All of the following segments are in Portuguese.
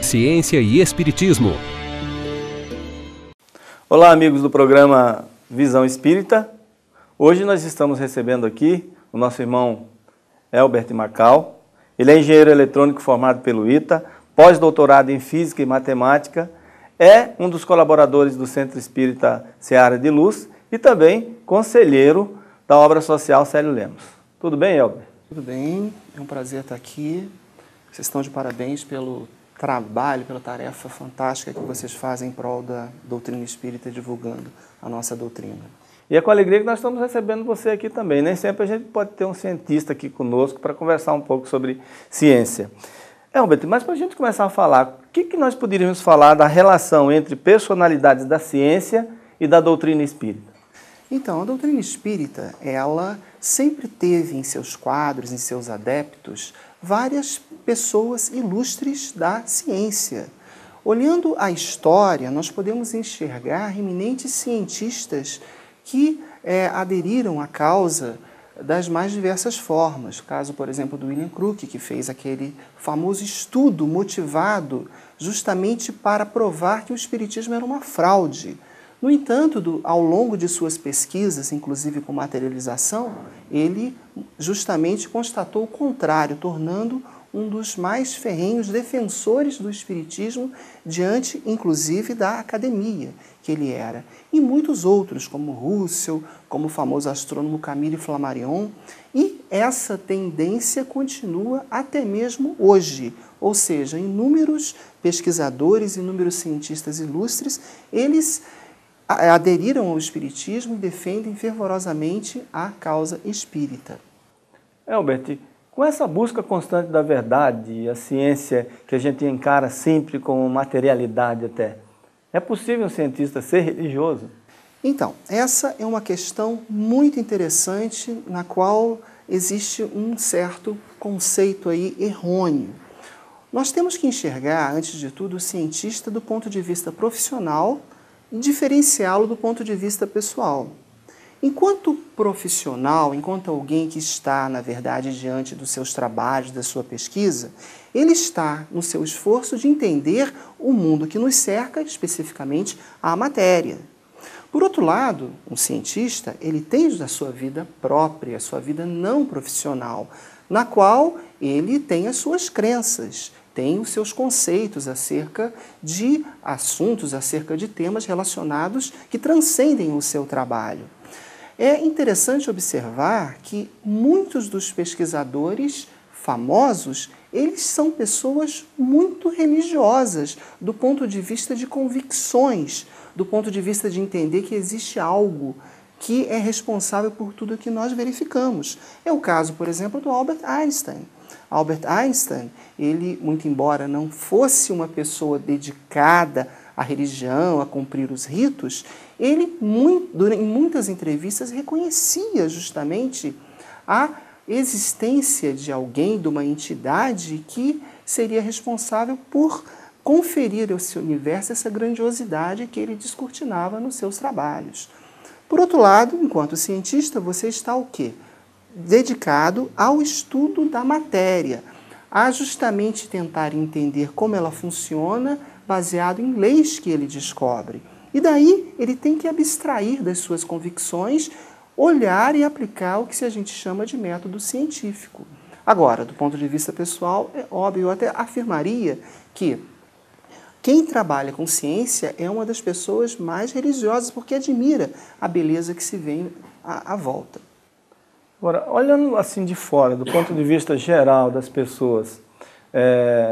Ciência e Espiritismo. Olá, amigos do programa Visão Espírita. Hoje nós estamos recebendo aqui o nosso irmão Elbert Macau. Ele é engenheiro eletrônico formado pelo ITA, pós-doutorado em Física e Matemática, é um dos colaboradores do Centro Espírita Seara de Luz e também conselheiro da obra social Célio Lemos. Tudo bem, Elbert? Tudo bem, é um prazer estar aqui. Vocês estão de parabéns pelo trabalho, pela tarefa fantástica que vocês fazem em prol da doutrina espírita, divulgando a nossa doutrina. E é com alegria que nós estamos recebendo você aqui também. Nem sempre a gente pode ter um cientista aqui conosco para conversar um pouco sobre ciência. Elbert, mas para a gente começar a falar, o que nós poderíamos falar da relação entre personalidades da ciência e da doutrina espírita? Então, a doutrina espírita, ela sempre teve em seus quadros, em seus adeptos, várias pessoas ilustres da ciência. Olhando a história, nós podemos enxergar eminentes cientistas que aderiram à causa das mais diversas formas. O caso, por exemplo, do William Crookes, que fez aquele famoso estudo motivado justamente para provar que o espiritismo era uma fraude. No entanto, ao longo de suas pesquisas, inclusive com materialização, ele justamente constatou o contrário, tornando um dos mais ferrenhos defensores do espiritismo diante, inclusive, da academia que ele era. E muitos outros, como Russell, como o famoso astrônomo Camille Flammarion. E essa tendência continua até mesmo hoje. Ou seja, inúmeros pesquisadores, inúmeros cientistas ilustres, eles aderiram ao espiritismo e defendem fervorosamente a causa espírita. Elbert, com essa busca constante da verdade, a ciência que a gente encara sempre como materialidade até, é possível um cientista ser religioso? Então, essa é uma questão muito interessante na qual existe um certo conceito aí errôneo. Nós temos que enxergar, antes de tudo, o cientista do ponto de vista profissional e diferenciá-lo do ponto de vista pessoal. Enquanto profissional, enquanto alguém que está, na verdade, diante dos seus trabalhos, da sua pesquisa, ele está no seu esforço de entender o mundo que nos cerca, especificamente a matéria. Por outro lado, um cientista, ele tem a sua vida própria, a sua vida não profissional, na qual ele tem as suas crenças, tem os seus conceitos acerca de assuntos, acerca de temas relacionados que transcendem o seu trabalho. É interessante observar que muitos dos pesquisadores famosos, eles são pessoas muito religiosas, do ponto de vista de convicções, do ponto de vista de entender que existe algo que é responsável por tudo que nós verificamos. É o caso, por exemplo, do Albert Einstein. Albert Einstein, ele, muito embora não fosse uma pessoa dedicada à religião, a cumprir os ritos, ele, em muitas entrevistas, reconhecia justamente a existência de alguém, de uma entidade que seria responsável por conferir ao seu universo essa grandiosidade que ele descortinava nos seus trabalhos. Por outro lado, enquanto cientista, você está o quê? Dedicado ao estudo da matéria, a justamente tentar entender como ela funciona, baseado em leis que ele descobre. E daí ele tem que abstrair das suas convicções, olhar e aplicar o que a gente chama de método científico. Agora, do ponto de vista pessoal, é óbvio, eu até afirmaria que quem trabalha com ciência é uma das pessoas mais religiosas, porque admira a beleza que se vê à volta. Agora, olhando assim de fora, do ponto de vista geral das pessoas,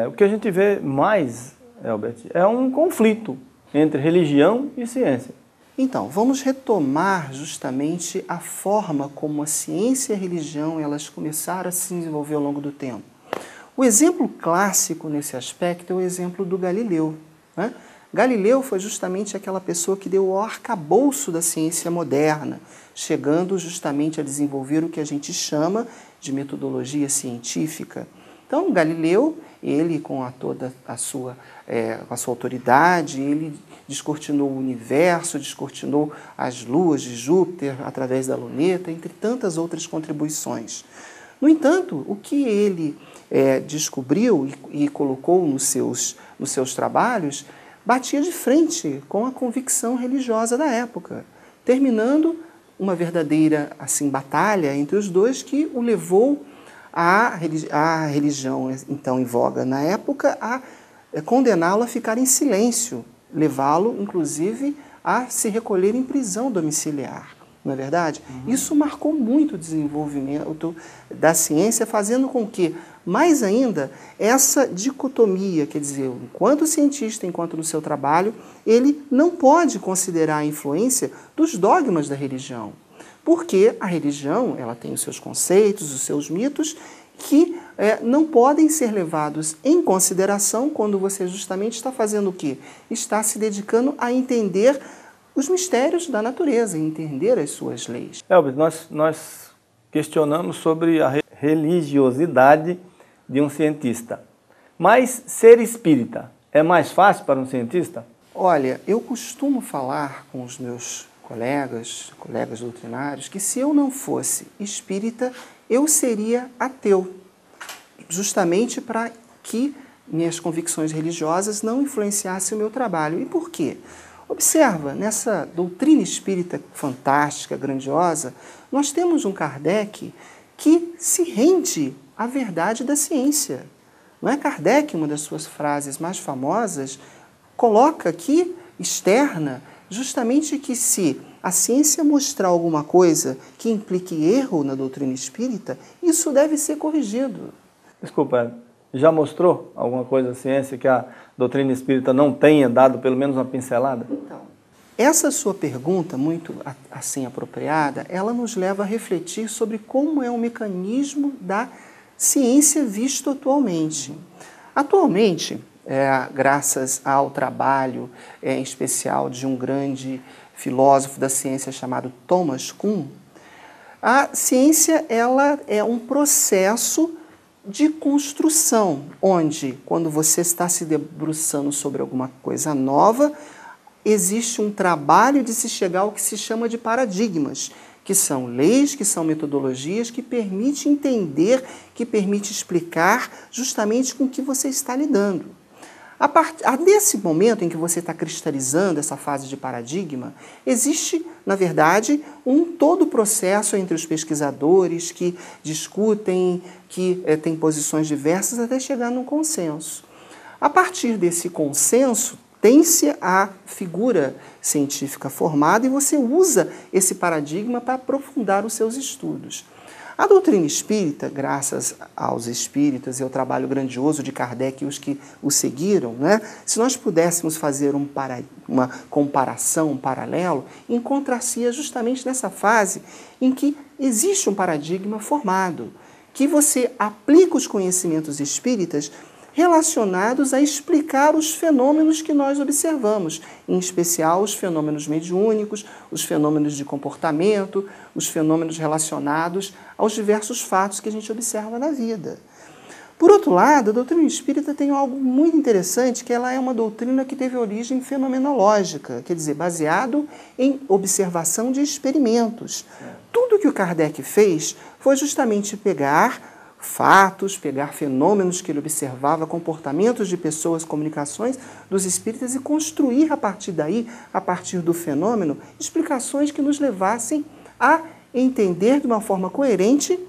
o que a gente vê mais, Elbert, é um conflito entre religião e ciência. Então, vamos retomar justamente a forma como a ciência e a religião elas começaram a se desenvolver ao longo do tempo. O exemplo clássico nesse aspecto é o exemplo do Galileu, né? Galileu foi justamente aquela pessoa que deu o arcabouço da ciência moderna, chegando justamente a desenvolver o que a gente chama de metodologia científica. Então, Galileu, ele com toda a sua autoridade, ele descortinou o universo, descortinou as luas de Júpiter através da luneta, entre tantas outras contribuições. No entanto, o que ele descobriu e colocou nos seus trabalhos, batia de frente com a convicção religiosa da época, terminando uma verdadeira assim, batalha entre os dois que o levou a religião então em voga na época a condená-lo a ficar em silêncio, levá-lo inclusive a se recolher em prisão domiciliar. Não é verdade? Isso marcou muito o desenvolvimento da ciência, fazendo com que, mais ainda, essa dicotomia, quer dizer, enquanto cientista, enquanto no seu trabalho, ele não pode considerar a influência dos dogmas da religião. Porque a religião ela tem os seus conceitos, os seus mitos, que não podem ser levados em consideração quando você justamente está fazendo o quê? Está se dedicando a entender os mistérios da natureza, entender as suas leis. Elber, nós questionamos sobre a religiosidade de um cientista. Mas ser espírita é mais fácil para um cientista? Olha, eu costumo falar com os meus colegas doutrinários, que se eu não fosse espírita, eu seria ateu, justamente para que minhas convicções religiosas não influenciassem o meu trabalho. E por quê? Observa, nessa doutrina espírita fantástica, grandiosa, nós temos um Kardec que se rende à verdade da ciência. Não é Kardec, uma das suas frases mais famosas, coloca aqui, externa, justamente que se a ciência mostrar alguma coisa que implique erro na doutrina espírita, isso deve ser corrigido. Desculpa, já mostrou alguma coisa a ciência que a doutrina espírita não tenha dado pelo menos uma pincelada? Então, essa sua pergunta, muito assim apropriada, ela nos leva a refletir sobre como é o mecanismo da ciência visto atualmente. Atualmente, graças ao trabalho em especial de um grande filósofo da ciência chamado Thomas Kuhn, a ciência ela é um processo de construção, onde, quando você está se debruçando sobre alguma coisa nova, existe um trabalho de se chegar ao que se chama de paradigmas, que são leis, que são metodologias, que permite entender, que permite explicar justamente com o que você está lidando. Nesse momento em que você está cristalizando essa fase de paradigma, existe, na verdade, todo o processo entre os pesquisadores que discutem, que têm posições diversas até chegar num consenso. A partir desse consenso, tem-se a figura científica formada e você usa esse paradigma para aprofundar os seus estudos. A doutrina espírita, graças aos espíritas e ao trabalho grandioso de Kardec e os que o seguiram, né, se nós pudéssemos fazer uma comparação, um paralelo, encontrar-se justamente nessa fase em que existe um paradigma formado, que você aplica os conhecimentos espíritas relacionados a explicar os fenômenos que nós observamos, em especial os fenômenos mediúnicos, os fenômenos de comportamento, os fenômenos relacionados aos diversos fatos que a gente observa na vida. Por outro lado, a doutrina espírita tem algo muito interessante, que ela é uma doutrina que teve origem fenomenológica, quer dizer, baseado em observação de experimentos. Tudo que o Kardec fez foi justamente pegar fatos, pegar fenômenos que ele observava, comportamentos de pessoas, comunicações dos espíritas e construir a partir daí, a partir do fenômeno, explicações que nos levassem a entender de uma forma coerente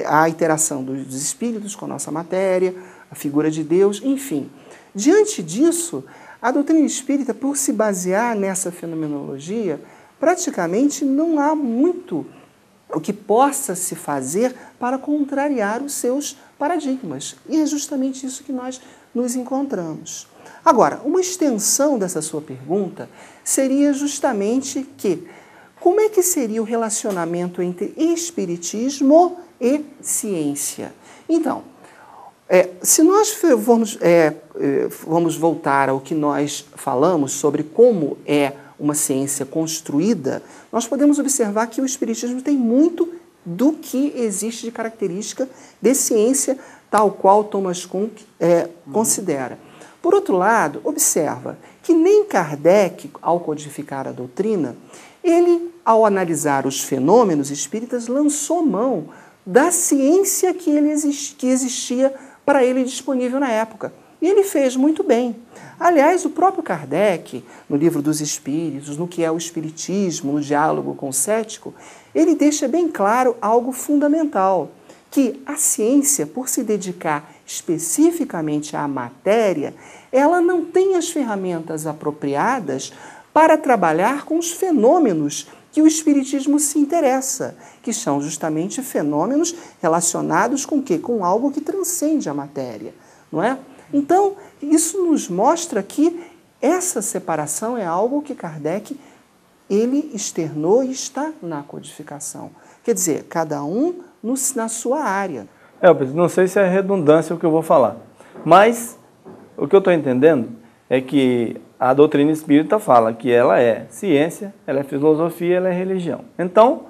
a interação dos espíritos com a nossa matéria, a figura de Deus, enfim. Diante disso, a doutrina espírita, por se basear nessa fenomenologia, praticamente não há muito o que possa se fazer para contrariar os seus paradigmas. E é justamente isso que nós nos encontramos. Agora, uma extensão dessa sua pergunta seria justamente que, como é que seria o relacionamento entre espiritismo e ciência? Então, se nós vamos voltar ao que nós falamos sobre como é uma ciência construída, nós podemos observar que o espiritismo tem muito do que existe de característica de ciência, tal qual Thomas Kuhn considera. Por outro lado, observa que nem Kardec, ao codificar a doutrina, ele, ao analisar os fenômenos espíritas, lançou mão da ciência que existia para ele disponível na época. E ele fez muito bem. Aliás, o próprio Kardec, no Livro dos Espíritos, no que é o Espiritismo, no Diálogo com o Cético, ele deixa bem claro algo fundamental, que a ciência, por se dedicar especificamente à matéria, ela não tem as ferramentas apropriadas para trabalhar com os fenômenos que o Espiritismo se interessa, que são justamente fenômenos relacionados com o quê? Com algo que transcende a matéria, não é? Então, isso nos mostra que essa separação é algo que Kardec ele externou e está na codificação. Quer dizer, cada um na sua área. Não sei se é redundância o que eu vou falar, mas o que eu estou entendendo é que a doutrina espírita fala que ela é ciência, ela é filosofia, ela é religião. Então,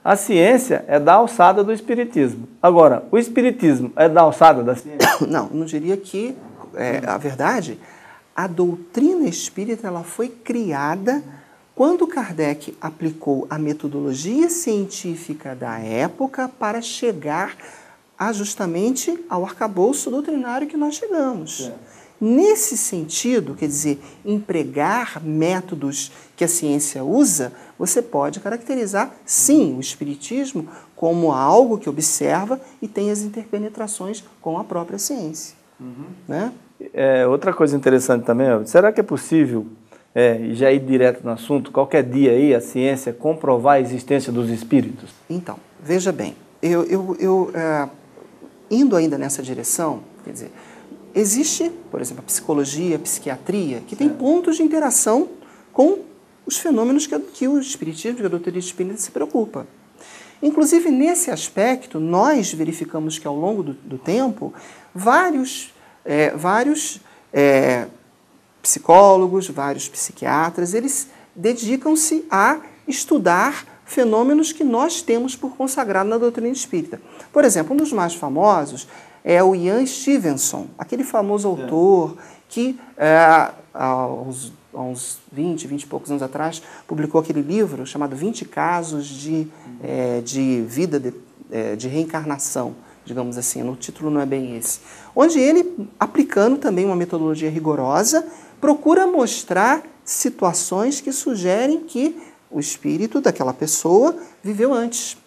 a ciência é da alçada do espiritismo. Agora, o espiritismo é da alçada da ciência? Não diria que, a verdade, a doutrina espírita ela foi criada quando Kardec aplicou a metodologia científica da época para chegar justamente ao arcabouço doutrinário que nós chegamos. Nesse sentido, quer dizer, empregar métodos que a ciência usa, você pode caracterizar, sim, o espiritismo como algo que observa e tem as interpenetrações com a própria ciência. Né? Outra coisa interessante também, será que é possível, e já ir direto no assunto, qualquer dia aí a ciência comprovar a existência dos espíritos? Então, veja bem, indo ainda nessa direção, quer dizer, existe, por exemplo, a psicologia, a psiquiatria, que tem pontos de interação com os fenômenos que o espiritismo, que a doutrina espírita se preocupa. Inclusive, nesse aspecto, nós verificamos que, ao longo do tempo, vários psicólogos, vários psiquiatras, eles dedicam-se a estudar fenômenos que nós temos por consagrado na doutrina espírita. Por exemplo, um dos mais famosos é o Ian Stevenson, aquele famoso autor que, há uns 20 e poucos anos atrás, publicou aquele livro chamado 20 Casos de Vida, de Reencarnação, digamos assim, o título não é bem esse. Onde ele, aplicando também uma metodologia rigorosa, procura mostrar situações que sugerem que o espírito daquela pessoa viveu antes,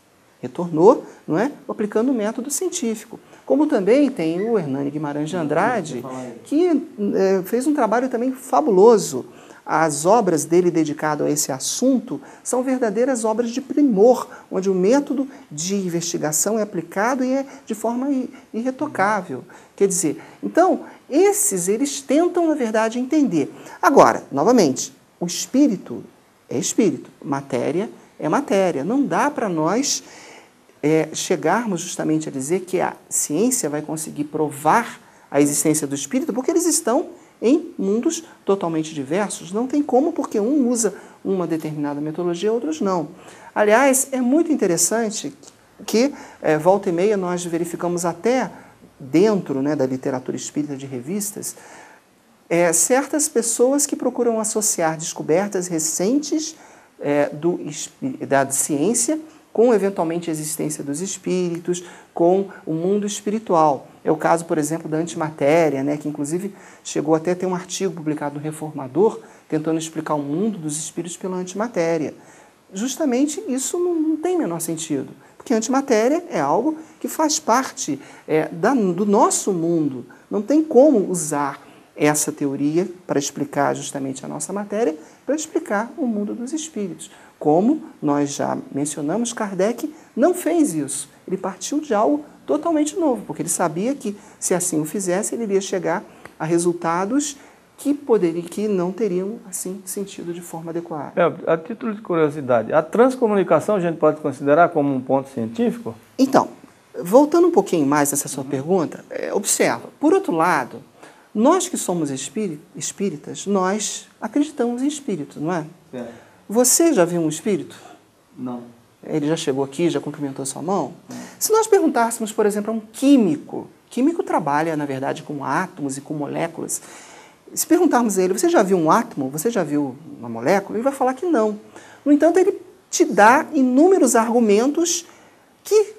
retornou, não é? Aplicando o método científico. Como também tem o Hernani Guimarães de Andrade, que fez um trabalho também fabuloso. As obras dele dedicadas a esse assunto são verdadeiras obras de primor, onde o método de investigação é aplicado e é de forma irretocável. Quer dizer, então, eles tentam, na verdade, entender. Agora, novamente, o espírito é espírito, matéria é matéria. Não dá para nós chegarmos justamente a dizer que a ciência vai conseguir provar a existência do espírito, porque eles estão em mundos totalmente diversos. Não tem como, porque um usa uma determinada metodologia, outros não. Aliás, é muito interessante que, volta e meia, nós verificamos até dentro, né, da literatura espírita de revistas, certas pessoas que procuram associar descobertas recentes da ciência com, eventualmente, a existência dos espíritos, com o mundo espiritual. É o caso, por exemplo, da antimatéria, né, que inclusive chegou até a ter um artigo publicado no Reformador, tentando explicar o mundo dos espíritos pela antimatéria. Justamente isso não tem o menor sentido, porque a antimatéria é algo que faz parte do nosso mundo. Não tem como usar essa teoria para explicar justamente a nossa matéria, para explicar o mundo dos espíritos. Como nós já mencionamos, Kardec não fez isso. Ele partiu de algo totalmente novo, porque ele sabia que, se assim o fizesse, ele iria chegar a resultados que não teriam, assim, sentido de forma adequada. A título de curiosidade, a transcomunicação a gente pode considerar como um ponto científico? Então, voltando um pouquinho mais nessa sua pergunta, observa, por outro lado, nós que somos espíritas, nós acreditamos em espírito, não é? Você já viu um espírito? Não. Ele já chegou aqui, já cumprimentou sua mão? Se nós perguntássemos, por exemplo, a um químico trabalha, na verdade, com átomos e com moléculas. Se perguntarmos a ele, você já viu um átomo? Você já viu uma molécula? Ele vai falar que não. No entanto, ele te dá inúmeros argumentos que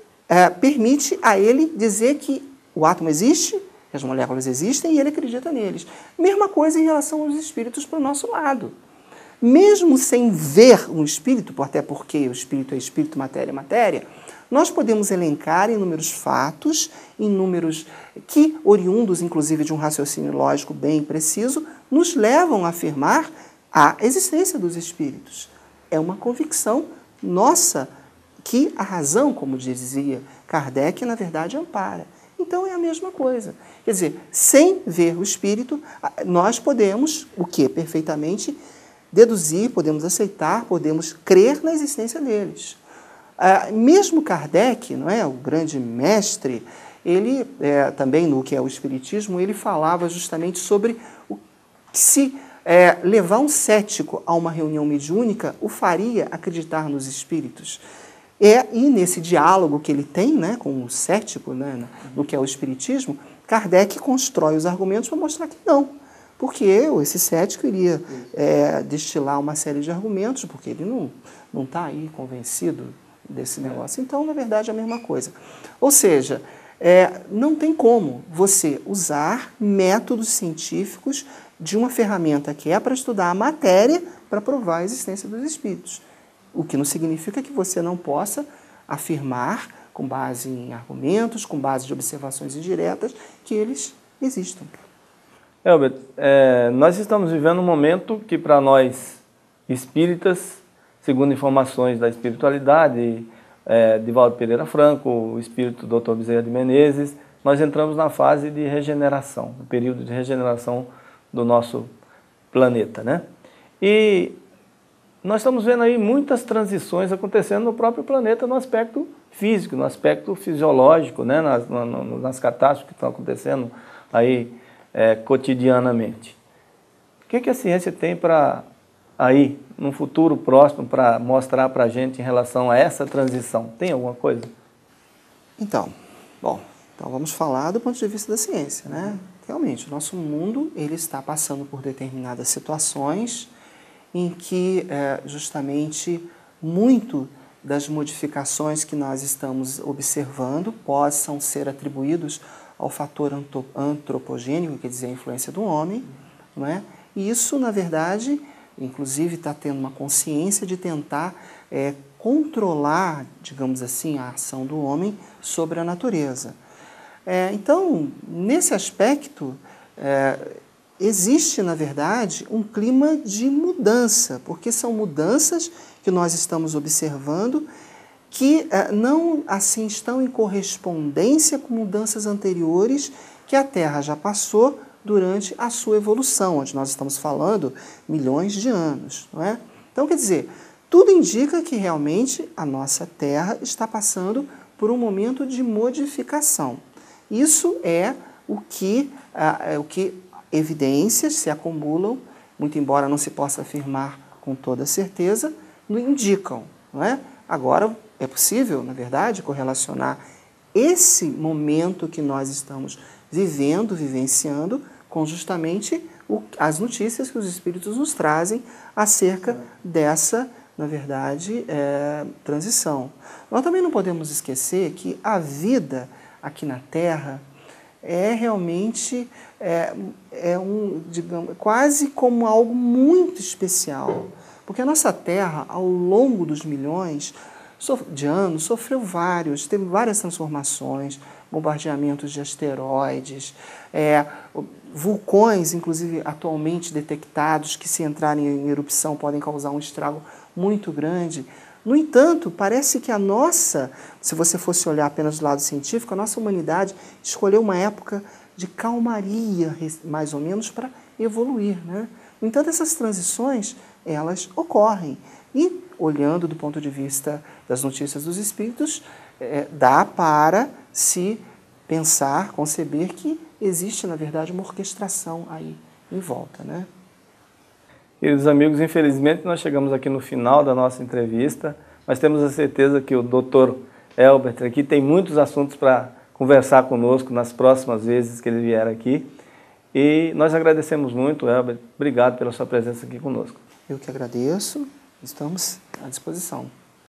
permite a ele dizer que o átomo existe, que as moléculas existem e ele acredita neles. Mesma coisa em relação aos espíritos para o nosso lado. Mesmo sem ver um espírito, até porque o espírito é espírito, matéria é matéria, nós podemos elencar inúmeros fatos, inúmeros que, oriundos inclusive de um raciocínio lógico bem preciso, nos levam a afirmar a existência dos espíritos. É uma convicção nossa que a razão, como dizia Kardec, na verdade ampara. Então é a mesma coisa. Quer dizer, sem ver o espírito, nós podemos, o que? Perfeitamente deduzir, podemos aceitar, podemos crer na existência deles. Mesmo Kardec, não é, o grande mestre, ele também no que é o espiritismo, ele falava justamente sobre se levar um cético a uma reunião mediúnica o faria acreditar nos espíritos. E nesse diálogo que ele tem, né, com o cético, né, no que é o espiritismo, Kardec constrói os argumentos para mostrar que não. Porque esse cético iria destilar uma série de argumentos, porque ele não está aí convencido desse negócio. Então, na verdade, é a mesma coisa. Ou seja, não tem como você usar métodos científicos de uma ferramenta que é para estudar a matéria para provar a existência dos espíritos. O que não significa que você não possa afirmar, com base em argumentos, com base de observações indiretas, que eles existam. Elbert, nós estamos vivendo um momento que para nós espíritas, segundo informações da espiritualidade, de Valdo Pereira Franco, o espírito do Dr. Bezerra de Menezes, nós entramos na fase de regeneração, no período de regeneração do nosso planeta, né? E nós estamos vendo aí muitas transições acontecendo no próprio planeta no aspecto físico, no aspecto fisiológico, né? nas catástrofes que estão acontecendo aí cotidianamente. O que a ciência tem para aí, num futuro próximo, para mostrar para a gente em relação a essa transição? Tem alguma coisa? Então vamos falar do ponto de vista da ciência, né? Realmente, o nosso mundo ele está passando por determinadas situações em que justamente muito das modificações que nós estamos observando possam ser atribuídos ao fator antropogênico, quer dizer, a influência do homem, não é? E isso, na verdade, inclusive está tendo uma consciência de tentar controlar, digamos assim, a ação do homem sobre a natureza. Então, nesse aspecto, existe, na verdade, um clima de mudança, porque são mudanças que nós estamos observando que não assim estão em correspondência com mudanças anteriores que a Terra já passou durante a sua evolução, onde nós estamos falando milhões de anos, não é? Então, quer dizer, tudo indica que realmente a nossa Terra está passando por um momento de modificação. Isso é o que evidências se acumulam, muito embora não se possa afirmar com toda certeza, indicam, não é? Agora, é possível, na verdade, correlacionar esse momento que nós estamos vivenciando, com justamente as notícias que os espíritos nos trazem acerca dessa, na verdade, transição. Nós também não podemos esquecer que a vida aqui na Terra é realmente digamos, quase como algo muito especial, porque a nossa Terra, ao longo dos milhões de anos, teve várias transformações, bombardeamentos de asteroides, vulcões, inclusive atualmente detectados, que se entrarem em erupção podem causar um estrago muito grande. No entanto, parece que se você fosse olhar apenas do lado científico, a nossa humanidade escolheu uma época de calmaria, mais ou menos, para evoluir, né? No entanto, essas transições, elas ocorrem. E, olhando do ponto de vista das notícias dos espíritos, dá para se pensar, conceber que existe, na verdade, uma orquestração aí em volta, né? Queridos amigos, infelizmente nós chegamos aqui no final da nossa entrevista, mas temos a certeza que o Dr. Elbert aqui tem muitos assuntos para conversar conosco nas próximas vezes que ele vier aqui. E nós agradecemos muito, Elbert. Obrigado pela sua presença aqui conosco. Eu que agradeço. Estamos à disposição.